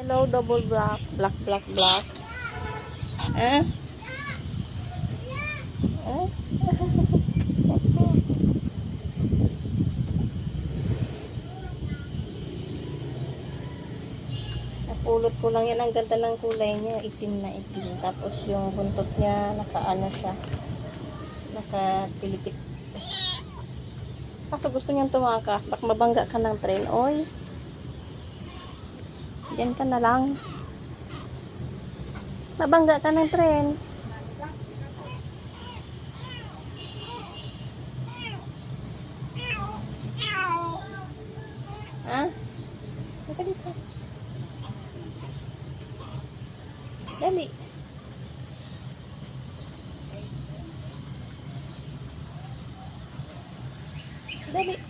Hello, double black. Black, black, black. Eh? Eh? Napulot ko lang yan. Ang ganda ng kulay niya. Itim na itim. Tapos yung buntot niya, nakaano siya. Nakapilipit. Kaso gusto niyang tumakas. Baka mabangga ka ng train. Oy. Diyan ka na lang. Mabangga ka ng train. Ha? Halika dito. Dali. Dali.